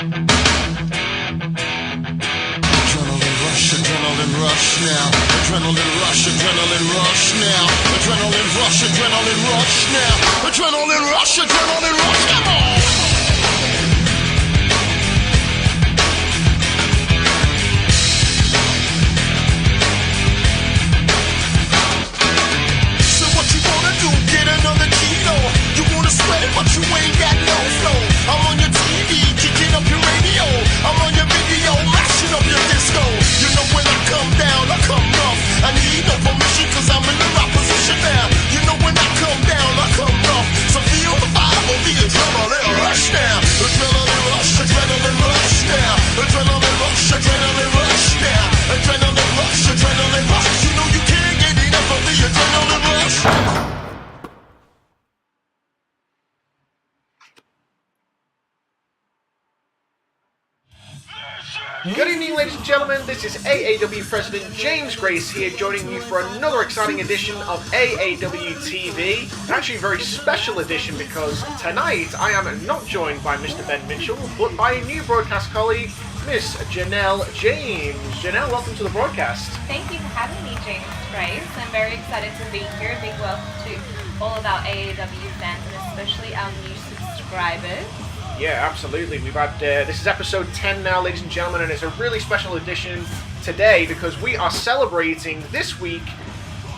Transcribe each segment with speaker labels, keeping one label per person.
Speaker 1: Adrenaline rush now. Adrenaline rush now. Adrenaline rush now. Adrenaline rush, come on! So what you wanna do? Get another kilo. You wanna sweat it, but you ain't got no flow. I'm on your TV, kicking up your radio. I'm on your video, mashing up your disco. You know when I come down, I come rough. I need no permission cause I'm in the right position now. You know when I come down, I come rough. So feel the vibe of the adrenaline rush now. Adrenaline rush now. Adrenaline rush now. Adrenaline rush now. Adrenaline rush. You know you can't get enough of the adrenaline rush.
Speaker 2: Good evening, ladies and gentlemen. This is AAW President James Grace here, joining you for another exciting edition of AAW TV. Actually, a very special edition because tonight I am not joined by Mr. Ben Mitchell, but by a new broadcast colleague, Miss Janelle James. Janelle, welcome to the broadcast.
Speaker 3: Thank you for having me, James Grace. I'm very excited to be here. A big welcome to all of our AAW fans and especially our new subscribers.
Speaker 2: Yeah, absolutely. We've had this is episode 10 now, ladies and gentlemen, and it's a really special edition today because we are celebrating this week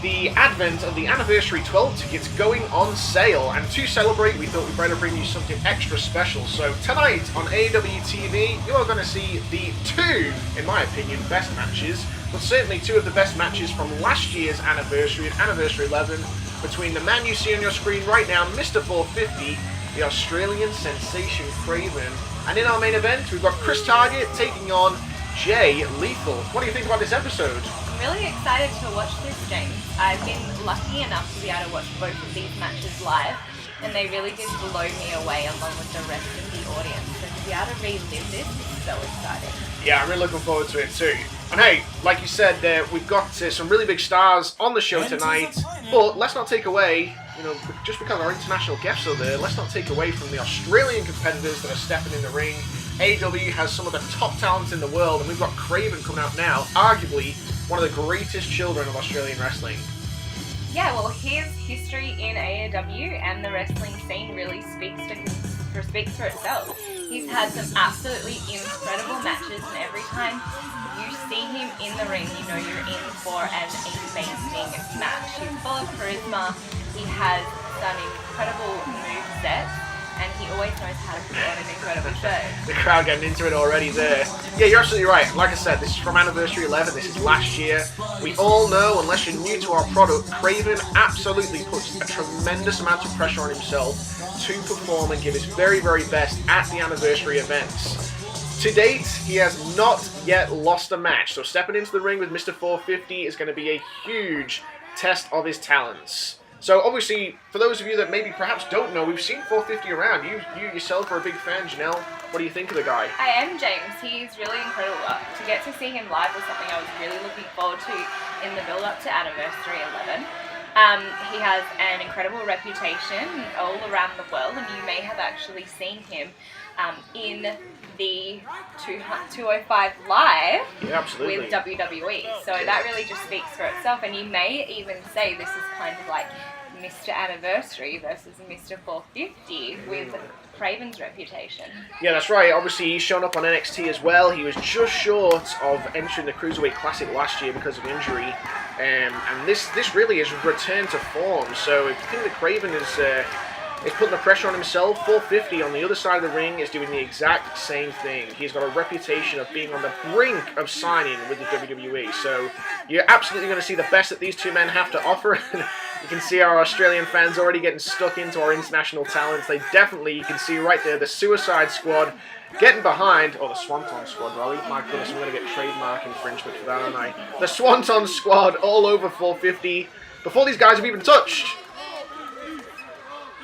Speaker 2: the advent of the Anniversary 12 tickets going on sale. And to celebrate, we thought we'd better bring you something extra special. So tonight on AAW TV, you are going to see the two, in my opinion, best matches, but certainly two of the best matches from last year's Anniversary and Anniversary 11 between the man you see on your screen right now, Mr. 450, the Australian sensation Craven. And in our main event, we've got Chris Target taking on Jay Lethal. What do you think about this episode?
Speaker 3: I'm really excited to watch this, James. I've been lucky enough to be able to watch both of these matches live, and they really did blow me away along with the rest of the audience. And to be able to relive this is so exciting.
Speaker 2: Yeah, I'm really looking forward to it too. And hey, like you said, we've got some really big stars on the show tonight, but let's not take away, just because our international guests are there, let's not take away from the Australian competitors that are stepping in the ring. AEW has some of the top talents in the world, and we've got Craven coming out now, arguably one of the greatest children of Australian wrestling.
Speaker 3: Yeah, well, his history in AAW and the wrestling scene really speaks for itself. He's had some absolutely incredible matches, and every time you see him in the ring, you know you're in for an amazing match. He's full of charisma, he has done incredible movesets, and he always knows how to put on an incredible show.
Speaker 2: The crowd getting into it already there. Yeah, you're absolutely right. Like I said, this is from Anniversary 11. This is last year. We all know, unless you're new to our product, Craven absolutely puts a tremendous amount of pressure on himself to perform and give his very, very best at the Anniversary events. To date, he has not yet lost a match, so stepping into the ring with Mr. 450 is going to be a huge test of his talents. So obviously, for those of you that maybe perhaps don't know, we've seen 450 around. You yourself are a big fan, Janelle. What do you think of the guy?
Speaker 3: I am, James. He's really incredible. To get to see him live was something I was really looking forward to in the build-up to Anniversary 11. He has an incredible reputation all around the world, and you may have actually seen him in the 205 Live with WWE. So that really just speaks for itself, and you may even say this is kind of like Mr. Anniversary versus Mr. 450 with Craven's reputation.
Speaker 2: Yeah, that's right. Obviously, he's shown up on NXT as well. He was just short of entering the Cruiserweight Classic last year because of injury. And this really is return to form. So if you think that Craven is putting the pressure on himself, 450 on the other side of the ring is doing the exact same thing. He's got a reputation of being on the brink of signing with the WWE. So you're absolutely going to see the best that these two men have to offer. You can see our Australian fans already getting stuck into our international talents. They definitely, you can see right there, the Suicide Squad getting behind, or the Swanton Squad, Rolly. My goodness, I'm going to get trademark infringement for that, aren't I? The Swanton Squad all over 450 before these guys have even touched.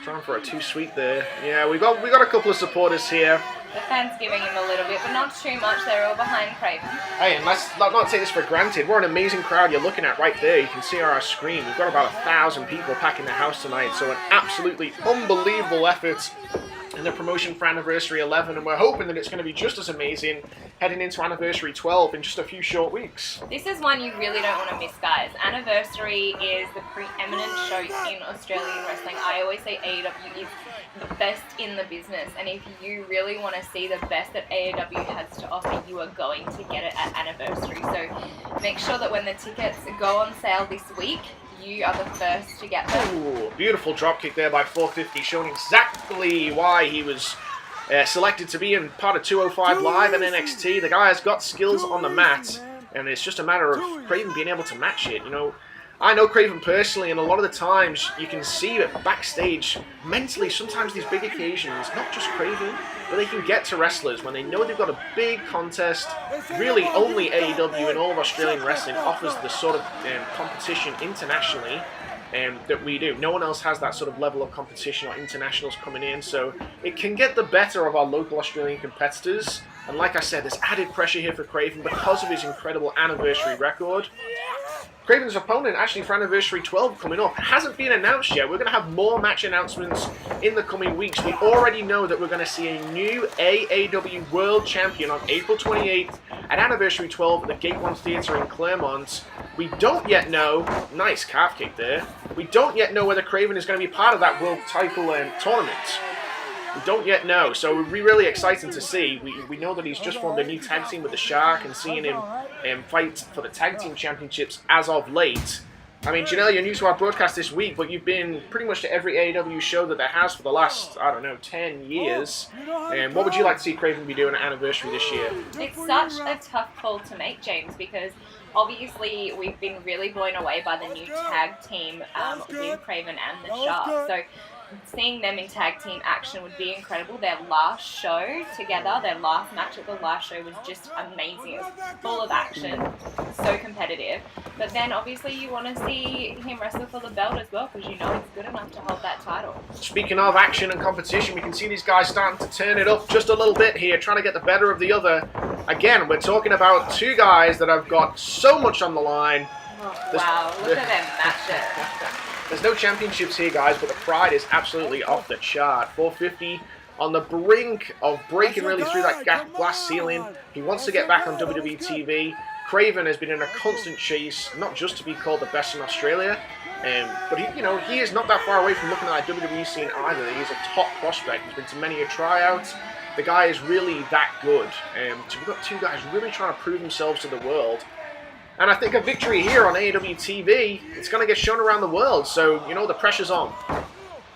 Speaker 2: Trying for a too sweet there. Yeah, we got a couple of supporters here.
Speaker 3: The fans giving him a little bit, but not too much. They're all behind Craven.
Speaker 2: Hey, and let's not take this for granted. We're an amazing crowd you're looking at right there. You can see on our screen. We've got about 1,000 people packing the house tonight, so an absolutely unbelievable effort in the promotion for Anniversary 11, and we're hoping that it's going to be just as amazing heading into Anniversary 12 in just a few short weeks.
Speaker 3: This is one you really don't want to miss, guys. Anniversary is the preeminent show in Australian wrestling. I always say AAW is the best in the business, and if you really want to see the best that AAW has to offer, you are going to get it at Anniversary. So make sure that when the tickets go on sale this week, you are the first to get them.
Speaker 2: Ooh, beautiful dropkick there by 450, showing exactly why he was selected to be in part of 205 Live and NXT. The guy has got skills on the mat, and it's just a matter of Craven being able to match it. You know, I know Craven personally, and a lot of the times you can see it backstage mentally. Sometimes these big occasions, not just Craven, but they can get to wrestlers when they know they've got a big contest. Really, only AEW in all of Australian wrestling offers the sort of competition internationally that we do. No one else has that sort of level of competition or internationals coming in, so it can get the better of our local Australian competitors. And like I said, there's added pressure here for Craven because of his incredible Anniversary record. Craven's opponent, actually, for Anniversary 12 coming up, hasn't been announced yet. We're going to have more match announcements in the coming weeks. We already know that we're going to see a new AAW World Champion on April 28th at Anniversary 12 at the Gate 1 Theatre in Claremont. We don't yet know, nice calf kick there, we don't yet know whether Craven is going to be part of that World title tournament. We don't yet know, so we're really excited to see. We know that he's just formed a new tag team with the Shark, and seeing him fight for the tag team championships as of late. I mean, Janelle, you're new to our broadcast this week, but you've been pretty much to every AEW show that there has for the last, I don't know, 10 years. And what would you like to see Craven be doing at Anniversary this year?
Speaker 3: It's such a tough call to make, James, because obviously we've been really blown away by the new tag team with Craven and the Shark. So seeing them in tag team action would be incredible. Their last show together, their last match at the last show was just amazing. It was full of action, so competitive. But then obviously you want to see him wrestle for the belt as well, because you know he's good enough to hold that title.
Speaker 2: Speaking of action and competition, we can see these guys starting to turn it up just a little bit here, trying to get the better of the other. Again, we're talking about two guys that have got so much on the line.
Speaker 3: Oh, wow, look at them matches.
Speaker 2: There's no championships here, guys, but the pride is absolutely off the chart. 450 on the brink of breaking really through that glass ceiling. He wants to get back on WWE TV. Craven has been in a constant chase, not just to be called the best in Australia, but he is not that far away from looking at that WWE scene either. He's a top prospect. He's been to many a tryout. The guy is really that good. So we've got two guys really trying to prove themselves to the world. And I think a victory here on AAW TV, it's going to get shown around the world. So, the pressure's on.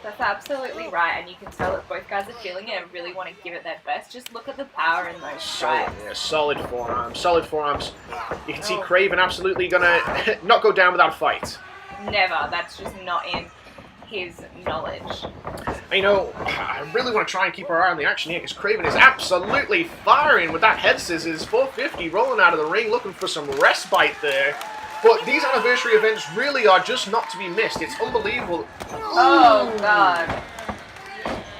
Speaker 3: That's absolutely right, and you can tell that both guys are feeling it and really want to give it their best. Just look at the power in those strikes.
Speaker 2: Solid forearms, solid forearms. You can see Craven absolutely going to not go down without a fight.
Speaker 3: Never. That's just not in his knowledge.
Speaker 2: I really want to try and keep our eye on the action here, because Craven is absolutely firing with that head scissors. 450 rolling out of the ring, looking for some respite there. But these Anniversary events really are just not to be missed. It's unbelievable.
Speaker 3: Oh, God.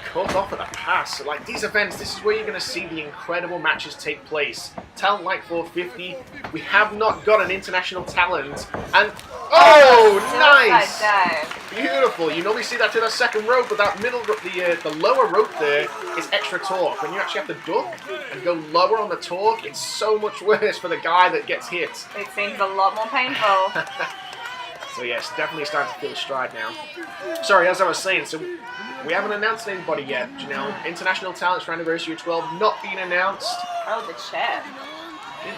Speaker 2: Cut off at a pass. Like, these events, this is where you're going to see the incredible matches take place. Talent like 450. We have not got an international talent. And, nice! Beautiful. You normally see that to the second rope, but that middle, the lower rope there is extra torque. When you actually have to duck and go lower on the torque, it's so much worse for the guy that gets hit.
Speaker 3: It seems a lot more painful.
Speaker 2: So yes, definitely starting to feel stride now. Sorry, as I was saying, so we haven't announced anybody yet, Janelle. International talents for Anniversary 12 not being announced.
Speaker 3: Oh, the chair.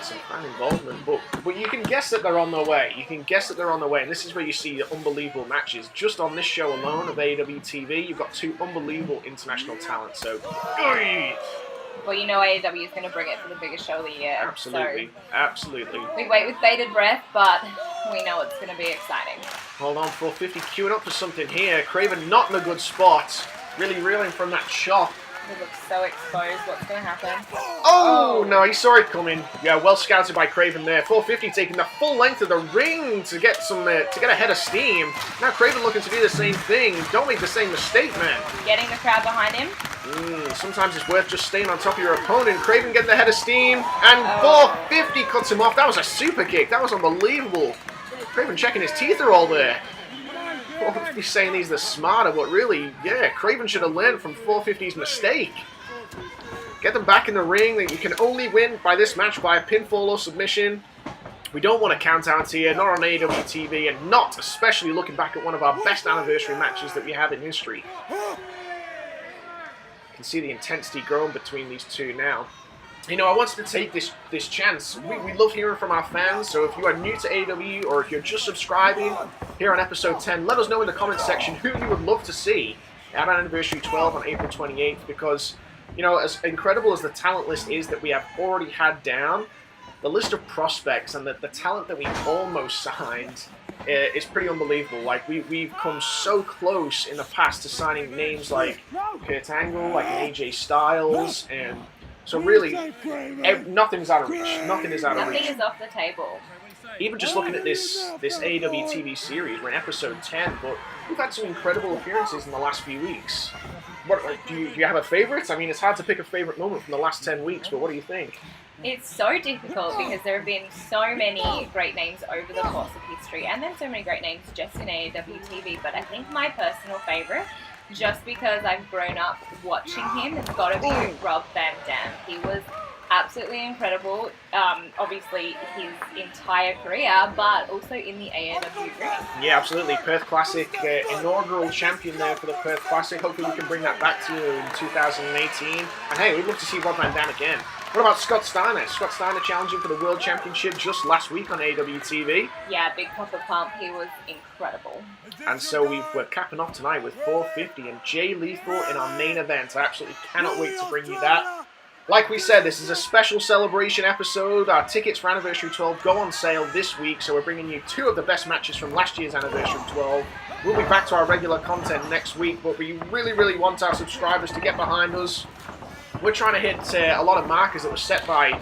Speaker 2: Some fan involvement, but you can guess that they're on their way. You can guess that they're on their way, and this is where you see the unbelievable matches. Just on this show alone of AAW TV, you've got two unbelievable international talents. So,
Speaker 3: well, AAW is going to bring it for the biggest show of the year.
Speaker 2: Absolutely,
Speaker 3: so
Speaker 2: absolutely.
Speaker 3: We wait with bated breath, but we know it's going to be exciting.
Speaker 2: Hold on, 450 queuing up for something here. Craven not in a good spot. Really reeling from that chop.
Speaker 3: He looks so exposed. What's going to happen?
Speaker 2: Oh, no, he saw it coming. Yeah, well scouted by Craven there. 450 taking the full length of the ring to get a head of steam. Now Craven looking to do the same thing. Don't make the same mistake, man.
Speaker 3: Getting the crowd behind him.
Speaker 2: Sometimes it's worth just staying on top of your opponent. Craven getting the head of steam, and 450 cuts him off. That was a super kick. That was unbelievable. Craven checking his teeth are all there. be saying he's the smarter, but really, yeah, Craven should have learned from 450's mistake. Get them back in the ring. That you can only win by this match by a pinfall or submission. We don't want to count out here, not on AAW TV, and not especially looking back at one of our best anniversary matches that we have in history. You can see the intensity growing between these two now. You know, I wanted to take this chance. We love hearing from our fans, so if you are new to AEW or if you're just subscribing here on episode 10, let us know in the comments section who you would love to see at Anniversary 12 on April 28th, because, you know, as incredible as the talent list is that we have already had down, the list of prospects and the talent that we almost signed is pretty unbelievable. Like, we've come so close in the past to signing names like Kurt Angle, like AJ Styles, and so really, nothing's out of reach. Nothing is out of reach.
Speaker 3: Nothing is off the table.
Speaker 2: Even just looking at this AAW TV series, we're in episode 10, but we've had some incredible appearances in the last few weeks. What do you have a favourite? I mean, it's hard to pick a favourite moment from the last 10 weeks, but what do you think?
Speaker 3: It's so difficult because there have been so many great names over the course of history, and then so many great names just in AAW TV, but I think my personal favourite, just because I've grown up watching him, has got to be Rob Van Dam. He was absolutely incredible, obviously his entire career, but also in the AAW ring.
Speaker 2: Yeah, absolutely. Perth Classic, inaugural champion there for the Perth Classic. Hopefully we can bring that back to you in 2018. And hey, we'd love to see Rob Van Dam again. What about Scott Steiner? Scott Steiner challenging for the World Championship just last week on AAW TV.
Speaker 3: Yeah, Big Papa Pump. He was incredible.
Speaker 2: And so we're capping off tonight with 450 and Jay Lethal in our main event. I absolutely cannot wait to bring you that. Like we said, this is a special celebration episode. Our tickets for Anniversary 12 go on sale this week, so we're bringing you two of the best matches from last year's Anniversary 12. We'll be back to our regular content next week, but we really, really want our subscribers to get behind us. We're trying to hit a lot of markers that were set by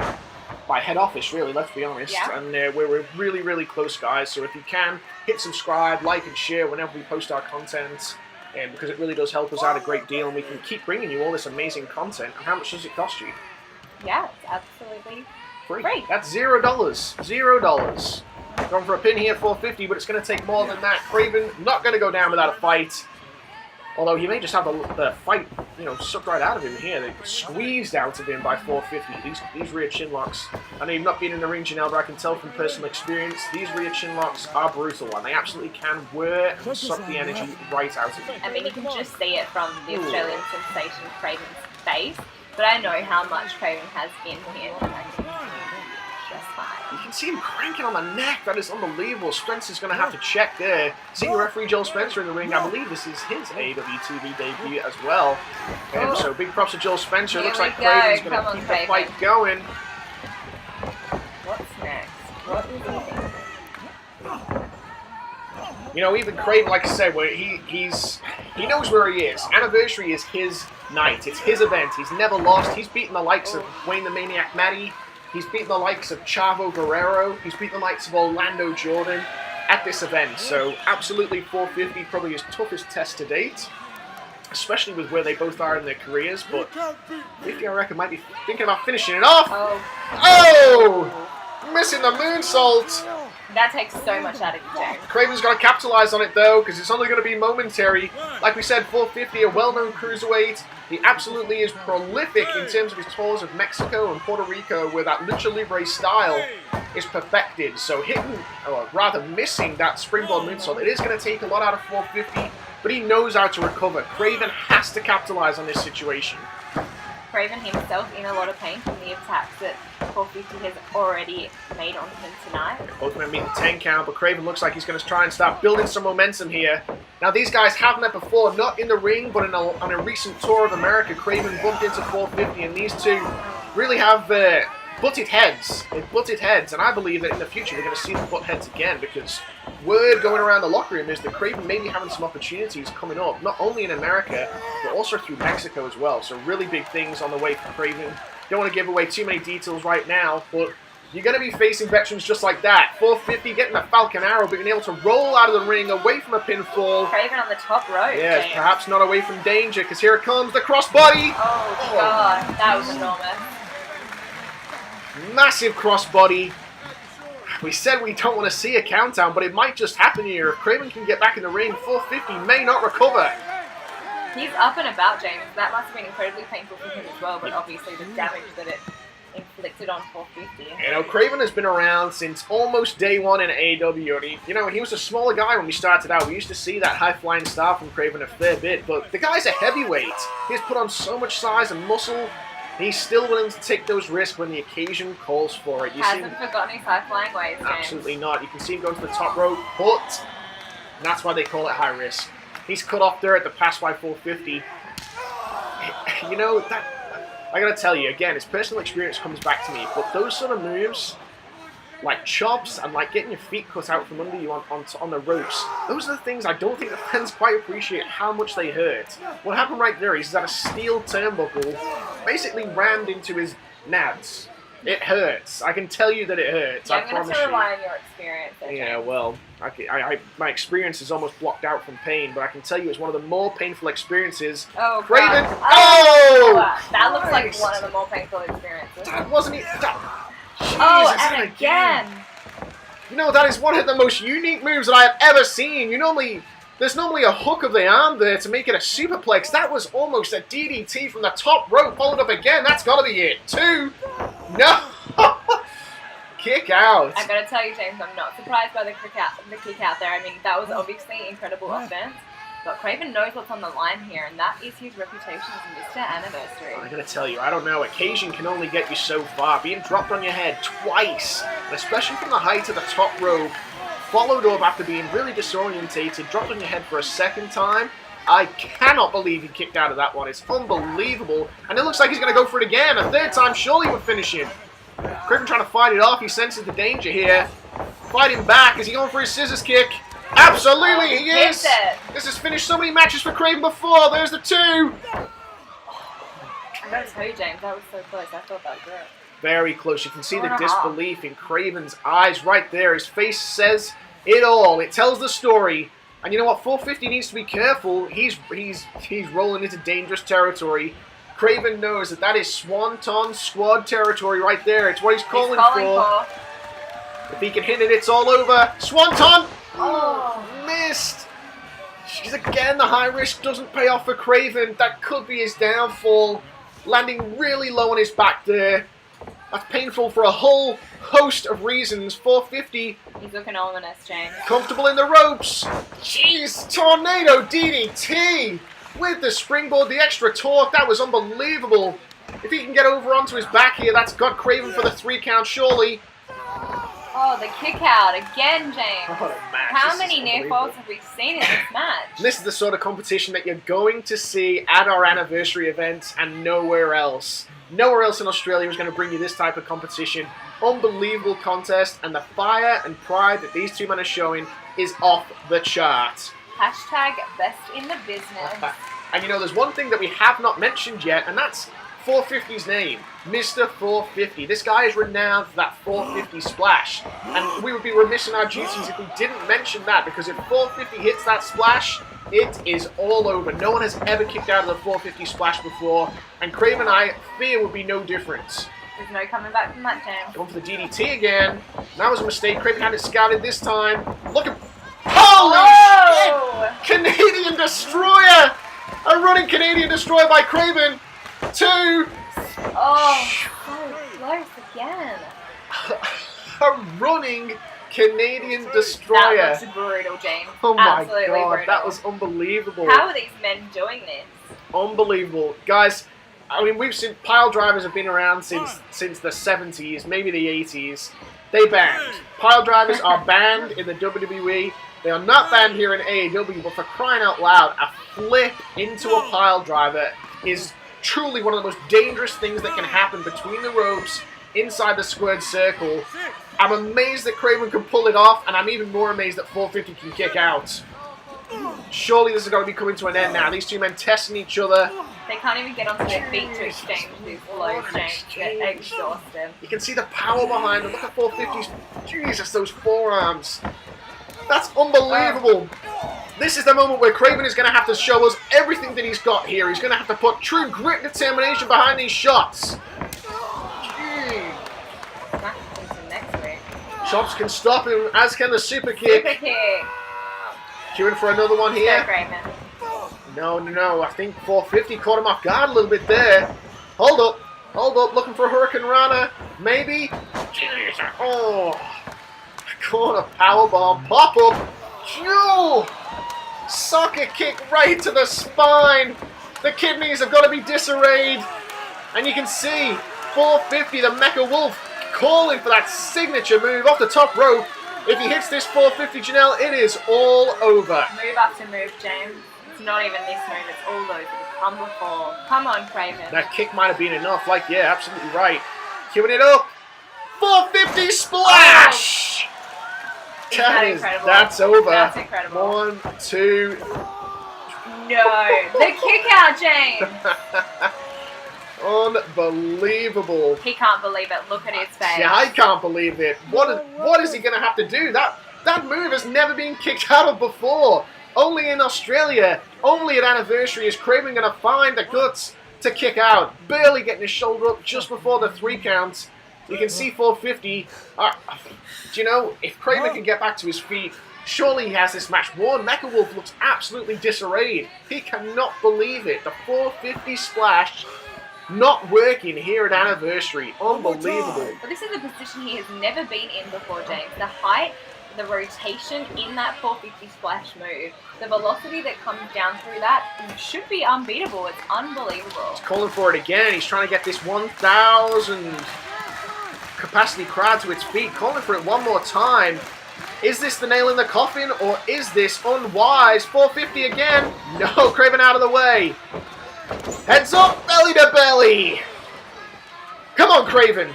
Speaker 2: head office, really, let's be honest.
Speaker 3: Yeah.
Speaker 2: And we're really, really close, guys. So if you can, hit subscribe, like and share whenever we post our content, because it really does help us out a great deal, and we can keep bringing you all this amazing content. And how much does it cost you?
Speaker 3: Yeah, it's absolutely
Speaker 2: free. That's $0. $0. Going for a pin here, 450, but it's going to take more than that. Craven not going to go down without a fight. Although he may just have the fight, you know, sucked right out of him here. They squeezed out of him by 450. These rear chin locks. I know you've not been in the ring, Janelle, but I can tell from personal experience, these rear chin locks are brutal, and they absolutely can wear and suck the energy right out of you.
Speaker 3: I mean, you can just see it from the Australian sensation Craven's face, but I know how much Craven has in him, and I think just fine.
Speaker 2: You can see him cranking on the neck. That is unbelievable. Spencer's going to have to check there. Senior referee Joel Spencer in the ring. I believe this is his AAW TV debut as well. So big props to Joel Spencer.
Speaker 3: Here
Speaker 2: Looks like
Speaker 3: we go.
Speaker 2: Craven's going to
Speaker 3: Come
Speaker 2: keep
Speaker 3: on,
Speaker 2: the
Speaker 3: Craven.
Speaker 2: fight going.
Speaker 3: What's next? What is he thinking?
Speaker 2: You know, even Craven, like I said, where he knows where he is. Anniversary is his night. It's his event. He's never lost. He's beaten the likes of Wayne the Maniac Matty. He's beaten the likes of Chavo Guerrero. He's beaten the likes of Orlando Jordan at this event. So absolutely 450, probably his toughest test to date, especially with where they both are in their careers. But 50, I reckon, might be thinking about finishing it off. Oh! Missing the moonsault.
Speaker 3: That takes so much out of you, James.
Speaker 2: Craven's got to capitalize on it, though, because it's only going to be momentary. Like we said, 450, a well-known cruiserweight. He absolutely is prolific in terms of his tours of Mexico and Puerto Rico, where that lucha libre style is perfected. So hitting, or rather missing that springboard moonsault, it is going to take a lot out of 450, but he knows how to recover. Craven has to capitalize on this situation.
Speaker 3: Craven himself in a lot of pain from the attacks that 450 has already made on him tonight.
Speaker 2: Both going to meet the 10 count, but Craven looks like he's going to try and start building some momentum here. Now, these guys have met before, not in the ring, but on a recent tour of America. Craven bumped into 450, and these two really have butted heads. They've butted heads, and I believe that in the future we're going to see them butt heads again, because word going around the locker room is that Craven may be having some opportunities coming up, not only in America, but also through Mexico as well. So really big things on the way for Craven. Don't want to give away too many details right now, but you're going to be facing veterans just like that. 450 getting the Falcon Arrow, but being able to roll out of the ring away from a pinfall.
Speaker 3: Craven on the top rope.
Speaker 2: Yes, perhaps not away from danger, because here it comes, the crossbody.
Speaker 3: Oh, God, that was enormous.
Speaker 2: Massive crossbody. We said we don't want to see a countdown, but it might just happen here. If Craven can get back in the ring, 450 may not recover.
Speaker 3: He's up and about, James. That must have been incredibly painful for him as well, but obviously the damage that it inflicted on 450.
Speaker 2: You know, Craven has been around since almost day one in AAW, and he was a smaller guy when we started out. We used to see that high-flying style from Craven a fair bit, but the guy's a heavyweight. He's put on so much size and muscle. He's still willing to take those risks when the occasion calls for it.
Speaker 3: Hasn't forgotten his high-flying ways, James.
Speaker 2: Absolutely not. You can see him going to the top rope, but that's why they call it high risk. He's cut off there at the pass by 450. You know, that I gotta tell you, again, his personal experience comes back to me, but those sort of moves, like chops and like getting your feet cut out from under you on the ropes, those are the things I don't think the fans quite appreciate how much they hurt. What happened right there is that a steel turnbuckle basically rammed into his nads. It hurts. I can tell you that it hurts.
Speaker 3: Yeah,
Speaker 2: I
Speaker 3: I'm going to
Speaker 2: promise you.
Speaker 3: rely on your experience there,
Speaker 2: Yeah,
Speaker 3: James.
Speaker 2: well, my experience is almost blocked out from pain, but I can tell you it's one of the more painful experiences.
Speaker 3: Oh,
Speaker 2: Craven!
Speaker 3: God.
Speaker 2: Oh!
Speaker 3: That looks like
Speaker 2: Christ.
Speaker 3: one of the more painful experiences.
Speaker 2: That wasn't it.
Speaker 3: Oh, and again!
Speaker 2: You know, that is one of the most unique moves that I have ever seen. There's normally a hook of the arm there to make it a superplex. That was almost a DDT from the top rope, followed up again. That's got to be it. 2. No! Kick out.
Speaker 3: I've got to tell you, James, I'm not surprised by the kick out there. I mean, that was obviously incredible offense. But Craven knows what's on the line here, and that is his reputation as Mr. Anniversary.
Speaker 2: I gotta tell you, I don't know. Occasion can only get you so far. Being dropped on your head twice, especially from the height of the top rope, followed up after being really disorientated, dropped on your head for a second time. I cannot believe he kicked out of that one. It's unbelievable. And it looks like he's going to go for it again. A third time surely would finish him. Craven trying to fight it off. He senses the danger here. Fighting back. Is he going for his scissors kick? Absolutely, he is. This has finished so many matches for Craven before. There's the 2.
Speaker 3: I gotta tell you, James, that was so close. I thought that was good.
Speaker 2: Very close. You can see the disbelief in Craven's eyes right there. His face says it all. It tells the story. And you know what? 450 needs to be careful. He's rolling into dangerous territory. Craven knows that is Swanton Squad territory right there. It's what he's calling for. If he can hit it, it's all over. Swanton!
Speaker 3: Oh,
Speaker 2: missed! Jeez, again, the high risk doesn't pay off for Craven. That could be his downfall. Landing really low on his back there. That's painful for a whole host of reasons. 450.
Speaker 3: He's looking ominous, James.
Speaker 2: Comfortable in the ropes. Jeez, tornado DDT. With the springboard, the extra torque. That was unbelievable. If he can get over onto his back here, that's got Craven for the 3 count, surely.
Speaker 3: Oh, the kick out again, James.
Speaker 2: What a match.
Speaker 3: How many near falls have we seen in this match?
Speaker 2: This is the sort of competition that you're going to see at our anniversary events and nowhere else. Nowhere else in Australia is going to bring you this type of competition. Unbelievable contest, and the fire and pride that these two men are showing is off the chart.
Speaker 3: Hashtag best in the business.
Speaker 2: And you know, there's one thing that we have not mentioned yet, and that's 450's name, Mr. 450. This guy is renowned for that 450 splash, and we would be remiss in our duties if we didn't mention that, because if 450 hits that splash, it is all over. No one has ever kicked out of the 450 splash before, and Craven, I fear, would be no different.
Speaker 3: There's no coming back from that, James.
Speaker 2: Going for the DDT again. That was a mistake. Craven had it scouted this time. Look at... Holy shit! Canadian Destroyer! A running Canadian Destroyer by Craven. 2.
Speaker 3: Oh, so close again.
Speaker 2: A running Canadian Destroyer.
Speaker 3: That was brutal, James.
Speaker 2: Oh my
Speaker 3: Absolutely
Speaker 2: god,
Speaker 3: brutal.
Speaker 2: that was unbelievable.
Speaker 3: How are these men doing this?
Speaker 2: Unbelievable. Guys, I mean, we've seen pile drivers have been around since the 70s, maybe the 80s. They banned. Pile drivers are banned in the WWE. They are not banned here in AAW, but for crying out loud, a flip into a pile driver is truly one of the most dangerous things that can happen between the ropes inside the squared circle. I'm amazed that Craven can pull it off, and I'm even more amazed that 450 can kick out. Surely this is going to be coming to an end now. These two men testing each other.
Speaker 3: They can't even get onto their feet to exchange these blows, James. They're exhausted.
Speaker 2: You can see the power behind them. Look at 450's. Jesus, those forearms. That's unbelievable. This is the moment where Craven is going to have to show us everything that he's got here. He's going to have to put true grit and determination behind these shots. Chops can stop him, as can the super
Speaker 3: Super
Speaker 2: kick.
Speaker 3: kick.
Speaker 2: Queuing for another one
Speaker 3: Go
Speaker 2: here.
Speaker 3: Craven.
Speaker 2: No. I think 450 caught him off guard a little bit there. Hold up. Looking for a Hurricane Rana. Maybe. Oh. Corner powerbomb. Pop up. Phew. Soccer kick right to the spine. The kidneys have got to be disarrayed. And you can see 450, the Mecha Wolf, calling for that signature move off the top rope. If he hits this 450, Janelle, it is all over.
Speaker 3: Move after move, James. It's not even this move, it's all over. Come before. Come on, Craven.
Speaker 2: That kick might have been enough. Like, yeah, absolutely right. Queuing it up. 450 splash!
Speaker 3: Incredible?
Speaker 2: That's over.
Speaker 3: That's incredible.
Speaker 2: 1, 2.
Speaker 3: No. The kick out, James.
Speaker 2: Unbelievable.
Speaker 3: He can't believe it. Look at his face.
Speaker 2: Yeah, I can't believe it. What is he going to have to do? That move has never been kicked out of before. Only in Australia, only at Anniversary is Craven going to find the guts to kick out. Barely getting his shoulder up just before the 3 count. You can see 450. Do you know, if Craven can get back to his feet, surely he has this match won. Mecha Wolf looks absolutely disarrayed. He cannot believe it. The 450 splash not working here at Anniversary. Unbelievable.
Speaker 3: Well, this is a position he has never been in before, James. The height, the rotation in that 450 splash move, the velocity that comes down through that should be unbeatable. It's unbelievable.
Speaker 2: He's calling for it again. He's trying to get this 1,000 capacity crowd to its feet. Calling for it one more time. Is this the nail in the coffin, or is this unwise? 450 again. No, Craven out of the way. Heads up, belly to belly. Come on, Craven.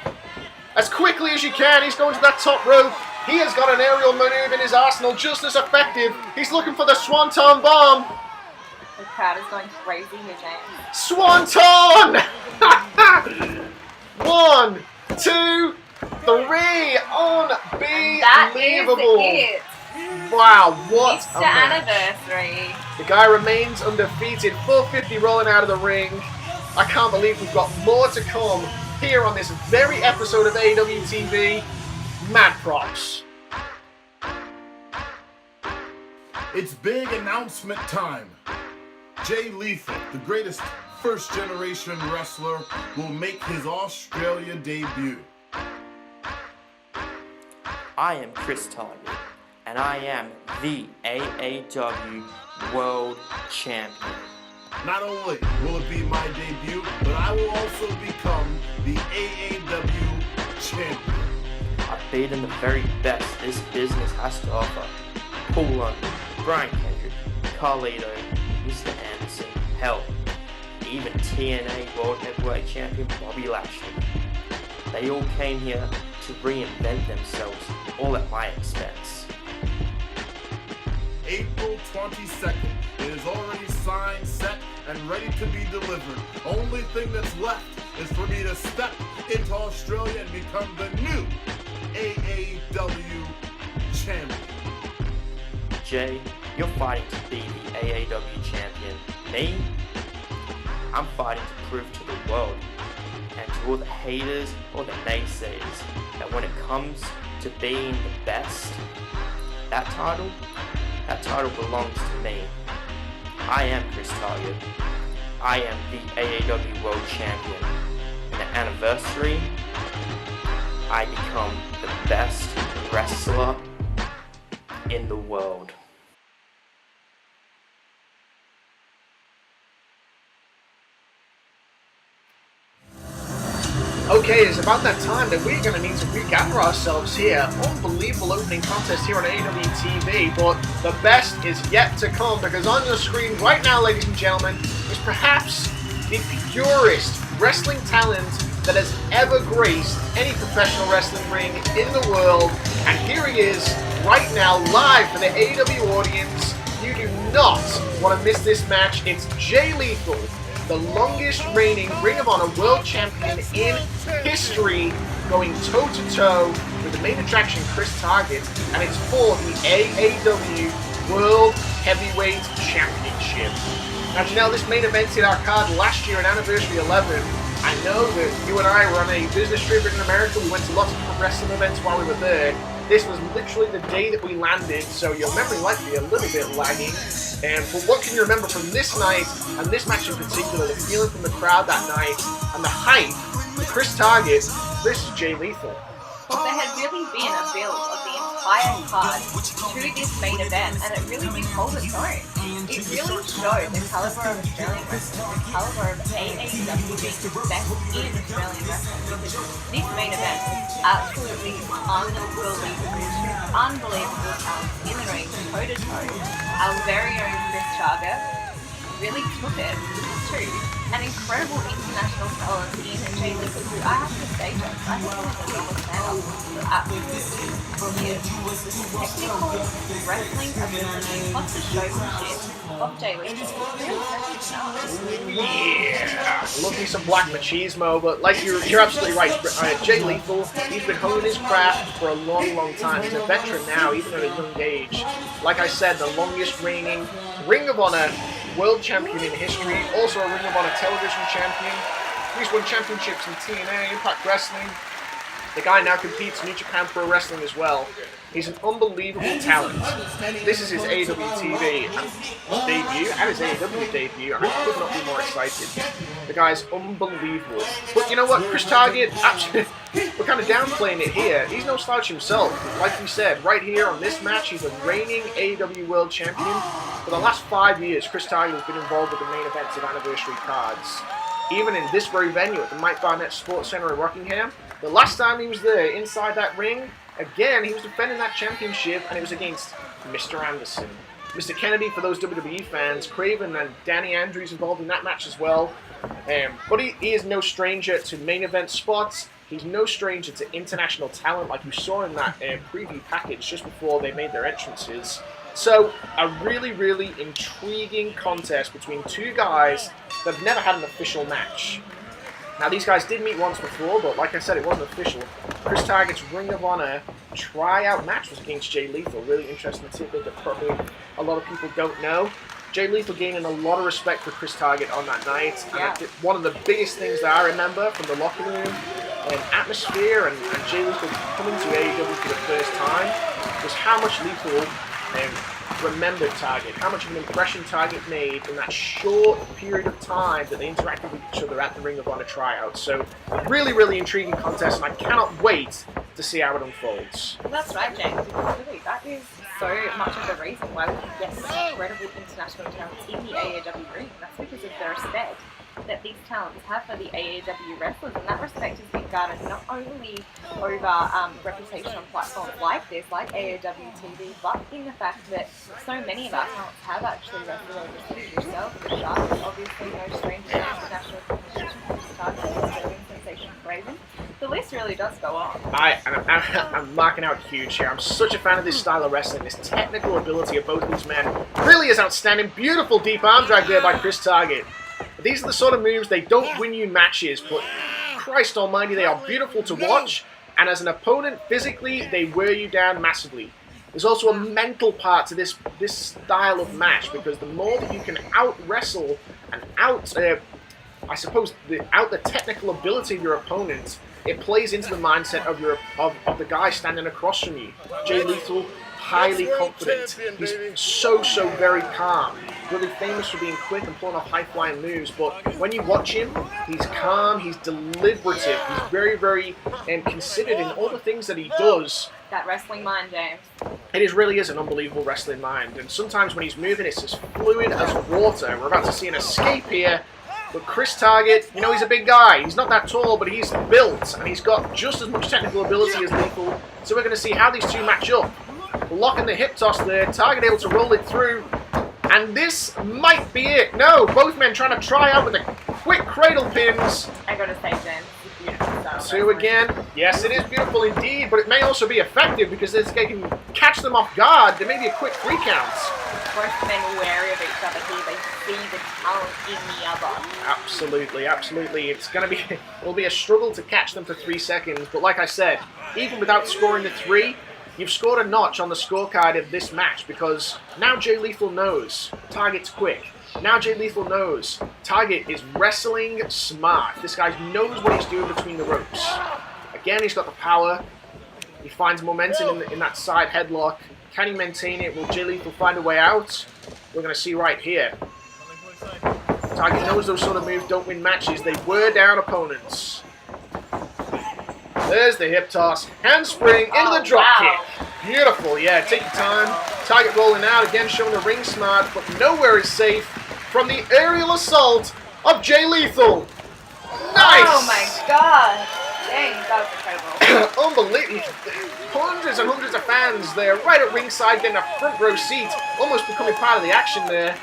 Speaker 2: As quickly as you can, he's going to that top rope. He has got an aerial maneuver in his arsenal just as effective. He's looking for the Swanton Bomb.
Speaker 3: The crowd is going crazy here, James.
Speaker 2: Swanton! 1, 2, 3. Unbelievable.
Speaker 3: That is it.
Speaker 2: Wow, what
Speaker 3: It's
Speaker 2: a
Speaker 3: the
Speaker 2: match.
Speaker 3: Anniversary.
Speaker 2: The guy remains undefeated. 450 rolling out of the ring. I can't believe we've got more to come here on this very episode of AAW TV. Mad props.
Speaker 1: It's big announcement time. Jay Lethal, the greatest first-generation wrestler, will make his Australia debut.
Speaker 4: I am Chris Target, and I am the AAW World Champion.
Speaker 1: Not only will it be my debut, but I will also become the AAW champion.
Speaker 4: I've beaten the very best this business has to offer. Paul London, Brian Kendrick, Carlito, Mr. Anderson, hell, even TNA World Heavyweight Champion Bobby Lashley. They all came here to reinvent themselves, all at my expense.
Speaker 1: April 22nd. It is already signed, set, and ready to be delivered. Only thing that's left is for me to step into Australia and become the new AAW champion.
Speaker 4: Jay, you're fighting to be the AAW champion. Me? I'm fighting to prove to the world and to all the haters or the naysayers that when it comes to being the best, that title belongs to me. I am Chris Target. I am the AAW World Champion. And the Anniversary, I become the best wrestler in the world.
Speaker 2: Okay, it's about that time that we're going to need to regather ourselves here. Unbelievable opening contest here on AAW TV, but the best is yet to come, because on your screen right now, ladies and gentlemen, is perhaps the purest wrestling talent that has ever graced any professional wrestling ring in the world. And here he is, right now, live for the AAW audience. You do not want to miss this match. It's Jay Lethal, the longest reigning Ring of Honor World Champion in history, going toe-to-toe with the main attraction, Chris Target, and it's for the AAW World Heavyweight Championship. Now, Janelle, this main event hit our card last year at Anniversary 11. I know that you and I were on a business trip in America. We went to lots of different wrestling events while we were there. This was literally the day that we landed, so your memory might be a little bit lagging. But what can you remember from this night, and this match in particular, the feeling from the crowd that night, and the hype, Chris Target versus Jay Lethal?
Speaker 3: Well, there had really been a build of the entire card to this main event, and it really did hold its own. It really showed the caliber of Australian wrestling, the caliber of AAW being the best in Australian wrestling, because this main event was absolutely unbelievable talent in the ring, toe-to-toe. Our very own Chris Target really took it to an incredible international talent in Jay Lethal, who I have to say, James, I think he's a stand-up for absolutely brilliant. The technical wrestling ability, plus the showmanship of Jay Lethal, really second to none.
Speaker 2: Yeah, love me some black machismo, but like you're absolutely right. Jay Lethal, he's been honing his craft for a long, long time. He's a veteran now, even at a young age. Like I said, the longest reigning Ring of Honor World Champion in history, also a Ring of Honor Television Champion. He's won championships in TNA, Impact Wrestling. The guy now competes in New Japan Pro Wrestling as well. He's an unbelievable talent. This is his AAW TV debut and his AAW debut, and I could not be more excited. The guy's unbelievable. But you know what, Chris Target, actually, we're kind of downplaying it here. He's no slouch himself. Like we said, right here on this match, he's a reigning AAW World Champion. For the last 5 years, Chris Target has been involved with the main events of Anniversary cards. Even in this very venue at the Mike Barnett Sports Centre in Rockingham, the last time he was there, inside that ring, again, he was defending that championship, and it was against Mr. Anderson. Mr. Kennedy, for those WWE fans, Craven and Danny Andrews involved in that match as well. But he is no stranger to main event spots. He's no stranger to international talent, like you saw in that preview package just before they made their entrances. So, a really, really intriguing contest between two guys that have never had an official match. Now, these guys did meet once before, but like I said, it wasn't official. Chris Target's Ring of Honor tryout match was against Jay Lethal. Really interesting tidbit that probably a lot of people don't know. Jay Lethal gaining a lot of respect for Chris Target on that night.
Speaker 3: Yeah.
Speaker 2: And one of the biggest things that I remember from the locker room and atmosphere and Jay Lethal coming to AEW for the first time was how much Lethal remembered Target, how much of an impression Target made in that short period of time that they interacted with each other at the Ring of Honor tryouts. So, really, really intriguing contest, and I cannot wait to see how it unfolds.
Speaker 3: Well, that's right, James. Really, that is so much of the reason why we can get incredible international talents in the AAW ring. That's because of the respect that these talents have for the AAW wrestlers, and that respect has been garnered not only over reputation on platforms like this, like AAW TV, but in the fact that so many of our talents have actually wrestled overseas. Yourself, the Shark, is obviously no stranger to international competition. Chris Target, Australian sensation Craven. The list really does go on.
Speaker 2: I'm marking out huge here. I'm such a fan of this style of wrestling. This technical ability of both these men really is outstanding. Beautiful deep arm drag there by Chris Target. These are the sort of moves, they don't win you matches, but Christ almighty, they are beautiful to watch, and as an opponent, physically, they wear you down massively. There's also a mental part to this style of match, because the more that you can out-wrestle and out the technical ability of your opponent, it plays into the mindset of the guy standing across from you. Jay Lethal, highly confident. He's so very calm. Really famous for being quick and pulling off high-flying moves, but when you watch him, he's calm, he's deliberative, he's very considered in all the things that he does.
Speaker 3: That wrestling mind, James.
Speaker 2: It really is an unbelievable wrestling mind, and sometimes when he's moving, it's as fluid as water. We're about to see an escape here, but Chris Target, you know, he's a big guy. He's not that tall, but he's built, and he's got just as much technical ability as Lethal, so we're going to see how these two match up. Blocking the hip toss there, Target able to roll it through, and this might be it. No, both men trying to try out with the quick cradle pins.
Speaker 3: I gotta say, James, it's beautiful style.
Speaker 2: Two again. Yes, it is beautiful indeed, but it may also be effective because they can catch them off guard. There may be a quick 3 counts.
Speaker 3: Both men are wary of each other here. They see the talent in the other.
Speaker 2: Absolutely. It'll be a struggle to catch them for 3 seconds, but like I said, even without scoring the 3, you've scored a notch on the scorecard of this match, because now Jay Lethal knows Target's quick. Now Jay Lethal knows Target is wrestling smart. This guy knows what he's doing between the ropes. Again, he's got the power. He finds momentum in that side headlock. Can he maintain it? Will Jay Lethal find a way out? We're going to see right here. Target knows those sort of moves don't win matches. They wear down opponents. There's the hip toss. Handspring into the drop kick. Beautiful. Yeah, take your time. Target rolling out. Again, showing the ring smart, but nowhere is safe from the aerial assault of Jay Lethal. Nice!
Speaker 3: Oh my god. Dang, that was incredible.
Speaker 2: Unbelievable. Hundreds and hundreds of fans there, right at ringside, getting a front row seat, almost becoming part of the action there.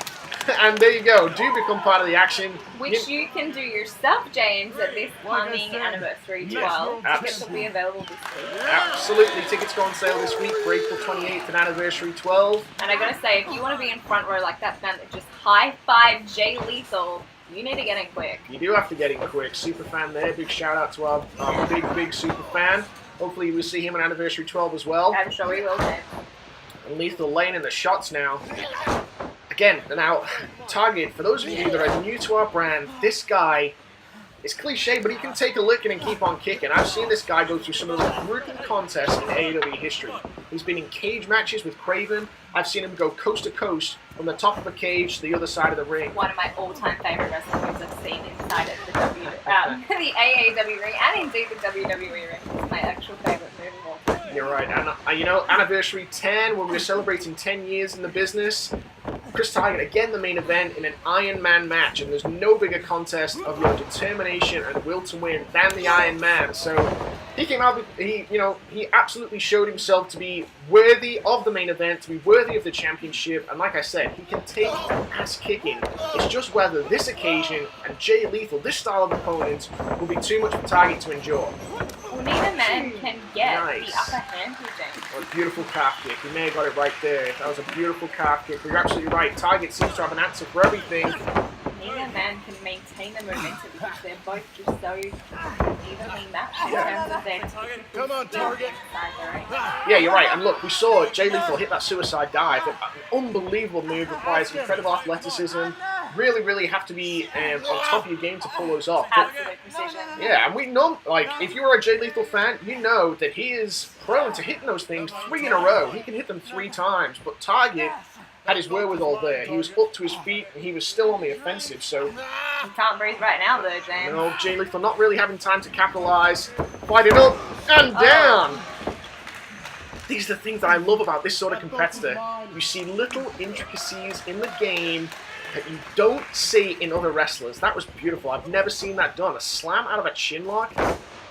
Speaker 2: And there you go, do become part of the action.
Speaker 3: Which you can do yourself, James, at this coming Anniversary 12. Tickets will be available this week.
Speaker 2: Absolutely, tickets go on sale this week for April 28th and Anniversary 12.
Speaker 3: And I gotta say, if you want to be in front row like that fan that just high-five Jay Lethal, you need to get in quick.
Speaker 2: You do have to get in quick. Super fan there, big shout out to our big super fan. Hopefully we'll see him on Anniversary 12 as well.
Speaker 3: I'm sure we will, James.
Speaker 2: And Lethal laying in the shots now. Again, now, Target, for those of you that are new to our brand, this guy is cliche, but he can take a licking and keep on kicking. I've seen this guy go through some of the most brutal contests in AAW history. He's been in cage matches with Craven. I've seen him go coast to coast from the top of a cage to the other side of the ring.
Speaker 3: One of my all-time favorite wrestling moves I've seen inside of the the AAW ring, and indeed the WWE ring. It's my actual favorite move of all time.
Speaker 2: You're right. And, you know, Anniversary 10, when we're celebrating 10 years in the business, Chris Target, again the main event in an Iron Man match, and there's no bigger contest of your determination and will to win than the Iron Man. So he came out, he absolutely showed himself to be worthy of the main event, to be worthy of the championship, and like I said, he can take an ass kicking. It's just whether this occasion and Jay Lethal, this style of opponent, will be too much for Target to endure.
Speaker 3: Well, neither man can get
Speaker 2: Nice.
Speaker 3: the upper hand here, James.
Speaker 2: What a beautiful calf kick. He may have got it right there. That was a beautiful calf kick. But you're absolutely right. Target seems to have an answer for everything.
Speaker 3: Neither man can maintain the momentum because they're both just so evenly matched in terms of their
Speaker 1: Come on, Target.
Speaker 3: inside the ring.
Speaker 2: Yeah, you're right. And look, we saw Jay Lethal hit that suicide dive. An unbelievable move. Requires incredible athleticism. Really, really have to be on top of your game to pull those off. But,
Speaker 3: Absolute precision.
Speaker 2: yeah, and we know, like, if you're a Jay Lethal fan, you know that he is prone to hitting those things 3 in a row. He can hit them 3 times, but Target had his wherewithal there. He was up to his feet, and he was still on the offensive, so...
Speaker 3: You can't breathe right now, though, James.
Speaker 2: No, Jay Lethal not really having time to capitalize. Fighting up and down. These are the things that I love about this sort of competitor. You see little intricacies in the game that you don't see in other wrestlers. That was beautiful. I've never seen that done. A slam out of a chin lock.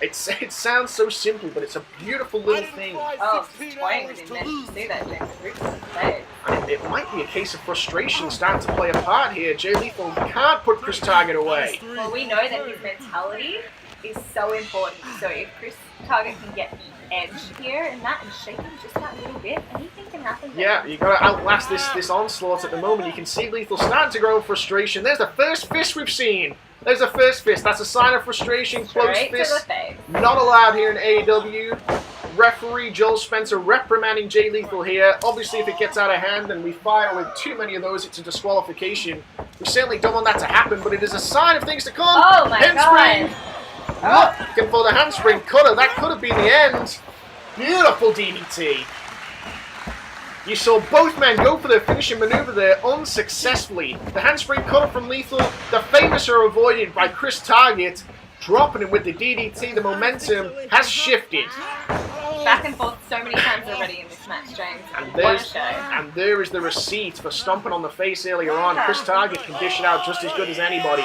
Speaker 2: It sounds so simple, but it's a beautiful little thing.
Speaker 3: Oh, it's toying with him then. You see that, James. Roots on his leg.
Speaker 2: And it might be a case of frustration starting to play a part here. Jay Lethal can't put Chris Target away.
Speaker 3: Well, we know that his mentality is so important. So if Chris Target can get the edge here and that and shake him just that little bit, anything can happen.
Speaker 2: Yeah, you got to outlast this onslaught at the moment. You can see Lethal starting to grow in frustration. There's the first fist we've seen. There's the first fist. That's a sign of frustration. Closed
Speaker 3: Straight to
Speaker 2: fist.
Speaker 3: the face.
Speaker 2: Not allowed here in AEW. Referee Joel Spencer reprimanding Jay Lethal here. Obviously, if it gets out of hand and we fire with too many of those, it's a disqualification. We certainly don't want that to happen, but it is a sign of things to come.
Speaker 3: Oh my
Speaker 2: Handspring.
Speaker 3: god.
Speaker 2: Looking for the handspring cutter. That could have been the end. Beautiful DDT. You saw both men go for their finishing maneuver there unsuccessfully. The handspring cutter from Lethal. The famous are avoided by Chris Target. Dropping him with the DDT. The momentum has shifted.
Speaker 3: Back and forth so many times already in this match, James.
Speaker 2: And there is the receipt for stomping on the face earlier on. Chris Target can dish it out just as good as anybody.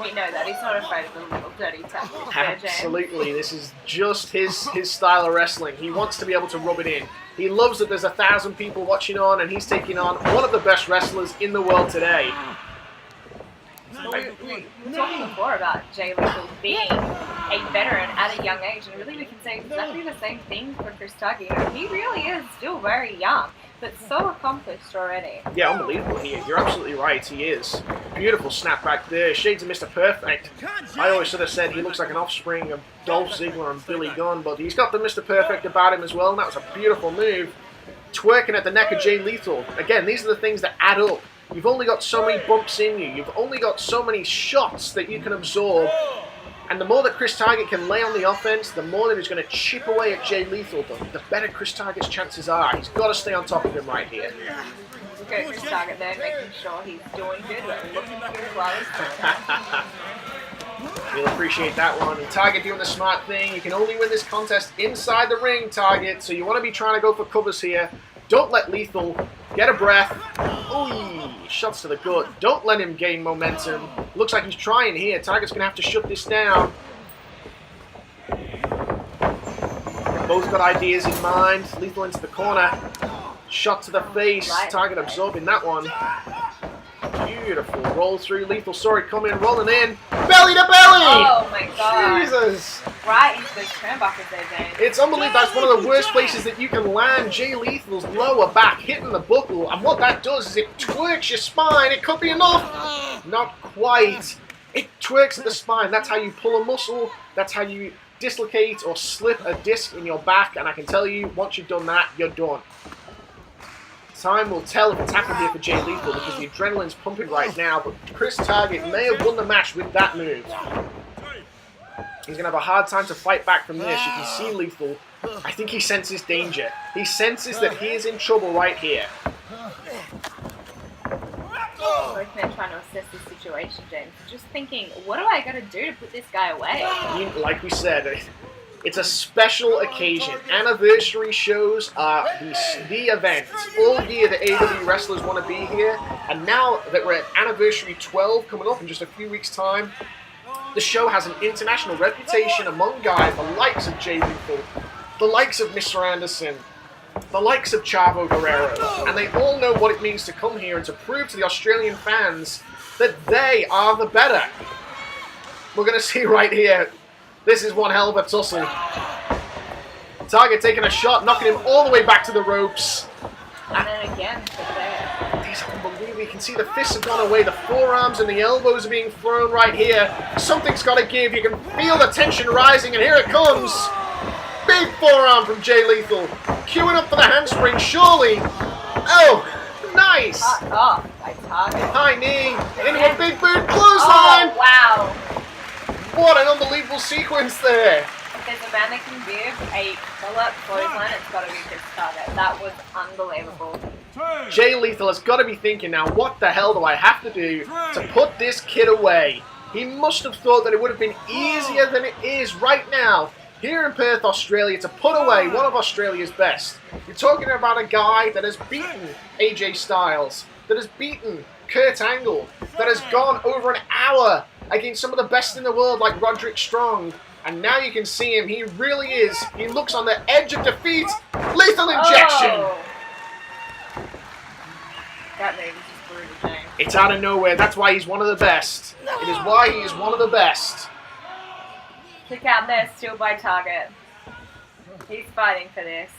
Speaker 3: We know that. He's not afraid of the little dirty tackles.
Speaker 2: Absolutely. This is just his style of wrestling. He wants to be able to rub it in. He loves that there's 1,000 people watching on, and he's taking on one of the best wrestlers in the world today.
Speaker 3: We were talking before about Jay Lethal being a veteran at a young age, and really we can say exactly the same thing for Chris Target. You know, he really is still very young, but so accomplished already.
Speaker 2: Yeah, unbelievable. You're absolutely right. He is. Beautiful snap back there. Shades of Mr. Perfect. I always sort of said he looks like an offspring of Dolph Ziggler and Billy Gunn, but he's got the Mr. Perfect about him as well, and that was a beautiful move. Twerking at the neck of Jay Lethal. Again, these are the things that add up. You've only got so many bumps in you. You've only got so many shots that you can absorb. And the more that Chris Target can lay on the offense, the more that he's going to chip away at Jay Lethal, the better Chris Target's chances are. He's got to stay on top of him right here.
Speaker 3: Look at Chris Target there, making sure he's doing good, but looking good as well.
Speaker 2: You'll appreciate that one. And Target doing the smart thing. You can only win this contest inside the ring, Target. So you want to be trying to go for covers here. Don't let Lethal get a breath. Ooh, shots to the gut. Don't let him gain momentum. Looks like he's trying here. Target's going to have to shut this down. Both got ideas in mind. Lethal into the corner. Shot to the face. Target absorbing that one. Beautiful. Roll through. Lethal saw it coming. Rolling in. Belly to belly!
Speaker 3: Oh my god.
Speaker 2: Jesus.
Speaker 3: Right into those turnbuckles there, James.
Speaker 2: It's unbelievable. That's one of the worst places that you can land Jay Lethal's lower back, hitting the buckle. And what that does is it twerks your spine. It could be enough. Not quite. It twerks at the spine. That's how you pull a muscle. That's how you dislocate or slip a disc in your back. And I can tell you, once you've done that, you're done. Time will tell if it's happened here for Jay Lethal because the adrenaline's pumping right now, but Chris Target may have won the match with that move. He's going to have a hard time to fight back from this. You can see Lethal. I think he senses danger. He senses that he is in trouble right here.
Speaker 3: Both men trying to assess the situation, James. Just thinking, what do I got to do to put this guy away?
Speaker 2: Like we said, it's a special occasion. Anniversary shows are the event. All year the AAW wrestlers want to be here. And now that we're at Anniversary 12 coming up in just a few weeks' time, the show has an international reputation among guys, the likes of Jay Lethal, the likes of Mr. Anderson, the likes of Chavo Guerrero. And they all know what it means to come here and to prove to the Australian fans that they are the better. We're going to see right here. This is one hell of a tussle. Target taking a shot, knocking him all the way back to the ropes.
Speaker 3: And then again, there.
Speaker 2: These are unbelievable. You can see the fists have gone away. The forearms and the elbows are being thrown right here. Something's got to give. You can feel the tension rising, and here it comes. Big forearm from Jay Lethal. Queuing up for the handspring, surely. Oh, nice.
Speaker 3: Cut off by Target.
Speaker 2: High knee into a big boot clothesline.
Speaker 3: Oh, wow.
Speaker 2: What an unbelievable sequence there.
Speaker 3: If there's a man that can give a pull-up clothesline, it's got to be Chris Target. That was unbelievable.
Speaker 2: Jay Lethal has got to be thinking now, what the hell do I have to do to put this kid away? He must have thought that it would have been easier than it is right now here in Perth, Australia, to put away one of Australia's best. You're talking about a guy that has beaten AJ Styles, that has beaten Kurt Angle, that has gone over an hour against some of the best in the world like Roderick Strong. And now you can see him. He really is. He looks on the edge of defeat. Lethal injection.
Speaker 3: Oh. That move is just brutal, James.
Speaker 2: It's out of nowhere. That's why he's one of the best. It is why he is one of the best.
Speaker 3: Kick out there still by Target. He's fighting for this.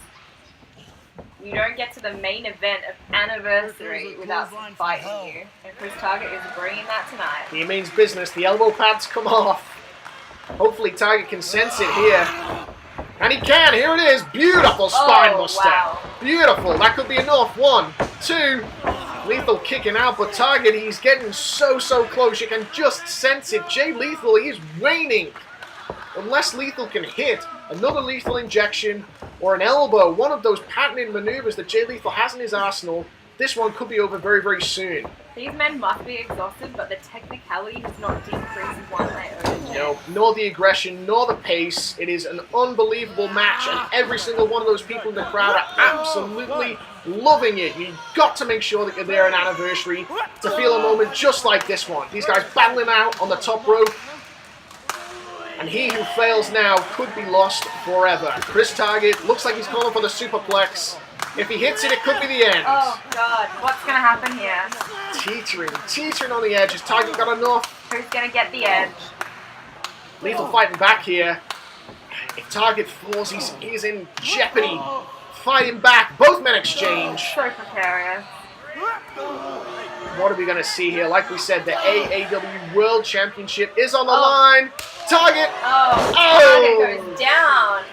Speaker 3: You don't get to the main event of Anniversary without some fight in you. And Chris Target is bringing that tonight.
Speaker 2: He means business. The elbow pads come off. Hopefully Target can sense it here. And he can. Here it is. Beautiful spine buster.
Speaker 3: Wow.
Speaker 2: Beautiful. That could be enough. 1, 2. Lethal kicking out, but Target, he's getting so close. You can just sense it. Jay Lethal, he's waning. Unless Lethal can hit another lethal injection or an elbow, one of those patented maneuvers that Jay Lethal has in his arsenal, this one could be over very soon.
Speaker 3: These men must be exhausted, but the technicality has not decreased one iota.
Speaker 2: No, nor the aggression, nor the pace. It is an unbelievable match, and every single one of those people in the crowd are absolutely loving it. You've got to make sure that you're there at Anniversary to feel a moment just like this one. These guys battling out on the top rope. And he who fails now could be lost forever. Chris Target looks like he's calling for the superplex. If he hits it, it could be the end.
Speaker 3: Oh, God. What's going to happen here?
Speaker 2: Teetering on the edge. Has Target got enough?
Speaker 3: Who's going to get the edge?
Speaker 2: Lethal fighting back here. If Target falls, he's in jeopardy. Fighting back. Both men exchange.
Speaker 3: So precarious.
Speaker 2: What are we going to see here? Like we said, the AAW World Championship is on the line. Target.
Speaker 3: Target goes down.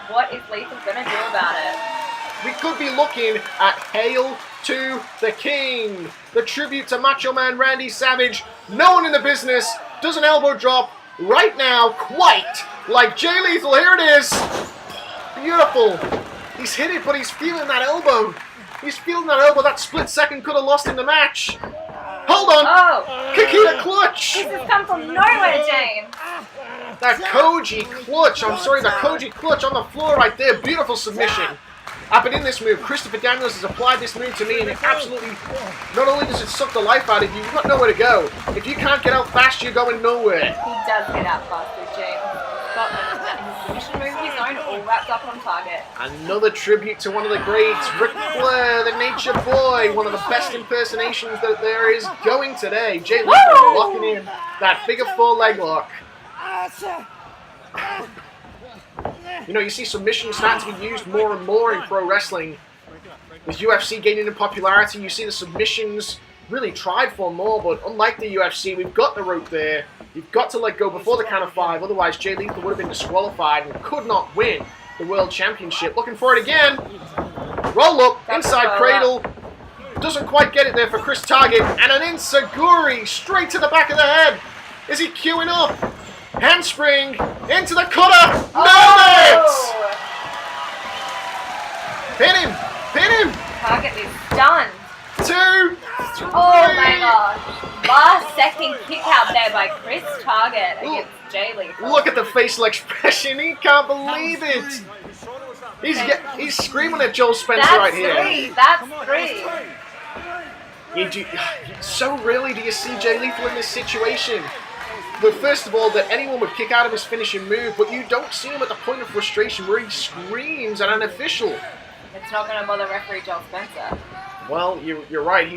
Speaker 3: What is Lethal going to do about it?
Speaker 2: We could be looking at Hail to the King. The tribute to Macho Man Randy Savage. No one in the business does an elbow drop right now, quite like Jay Lethal. Here it is. Beautiful. He's hit it, but he's feeling that elbow. He's feeling that elbow. That split second could have lost him the match. Hold on.
Speaker 3: Oh.
Speaker 2: Kikita clutch.
Speaker 3: This has come from nowhere, James.
Speaker 2: That Koji clutch. I'm sorry, the Koji clutch on the floor right there. Beautiful submission. I've been in this move. Christopher Daniels has applied this move to me, and it absolutely, not only does it suck the life out of you, you've got nowhere to go. If you can't get out fast, you're going nowhere.
Speaker 3: He does get out faster, James. Got his submission move of his own, all wrapped up on target.
Speaker 2: Another tribute to one of the greats, Ric Flair, the Nature Boy, one of the best impersonations that there is going today. Jay Lethal locking in that figure four leg lock. You know, you see submissions starting to be used more and more in pro wrestling. With UFC gaining in popularity, you see the submissions really tried for more, but unlike the UFC, we've got the rope there. You've got to let go before the count of 5, otherwise Jay Lethal would have been disqualified and could not win the World Championship. Looking for it again. Roll up, inside cradle. Doesn't quite get it there for Chris Target, and an Enziguri straight to the back of the head. Is he queuing up? Handspring into the cutter. Nailed it! Pin him! Pin him!
Speaker 3: Target is stunned.
Speaker 2: 2, 3.
Speaker 3: Oh my gosh. Last second kick out there by Chris Target against Jay Lethal.
Speaker 2: Look at the facial expression. He can't believe it. He's screaming at Joel Spencer right here.
Speaker 3: That's 3.
Speaker 2: So rarely do you see Jay Lethal in this situation. But first of all, that anyone would kick out of his finishing move, but you don't see him at the point of frustration where he screams at an official.
Speaker 3: It's not going to bother referee Joel Spencer.
Speaker 2: Well, you're right. He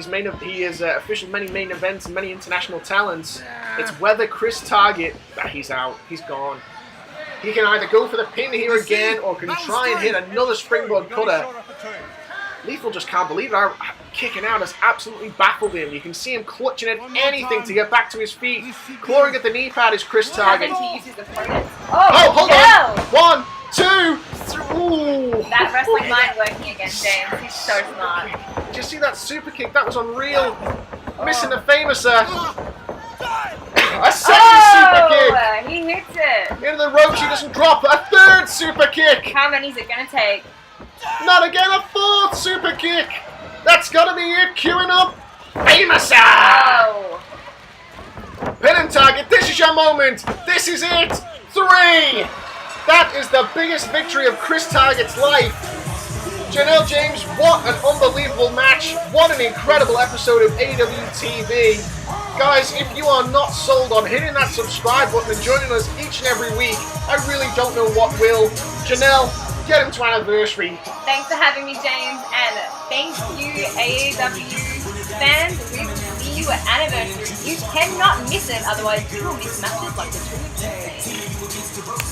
Speaker 2: is official many main events and many international talents. It's whether Chris Target, he's out, he's gone. He can either go for the pin here again or can try and hit another springboard cutter. Lethal just can't believe it. Kicking out has absolutely baffled him. You can see him clutching at anything to get back to his feet. Clawing at the knee pad is Chris Target. Oh, hold on. 1, 2, 3. Ooh.
Speaker 3: That wrestling mind working again, James. He's so smart.
Speaker 2: Did you see that super kick? That was unreal. Missing the famouser. A second super kick.
Speaker 3: He hits it.
Speaker 2: Into the ropes, he doesn't drop. A third super kick.
Speaker 3: How many is it going to take?
Speaker 2: Not again, a 4th super kick. That's got to be it. Queuing up. Famouser.
Speaker 3: Oh.
Speaker 2: Pin and Target. This is your moment. This is it. 3. That is the biggest victory of Chris Target's life. Janelle James, what an unbelievable match. What an incredible episode of AAW TV. Guys, if you are not sold on hitting that subscribe button and joining us each and every week, I really don't know what will. Janelle, get him to Anniversary.
Speaker 3: Thanks for having me, James, and thank you, AAW fans. We will see you at Anniversary. You cannot miss it, otherwise you will miss matches like the 2 of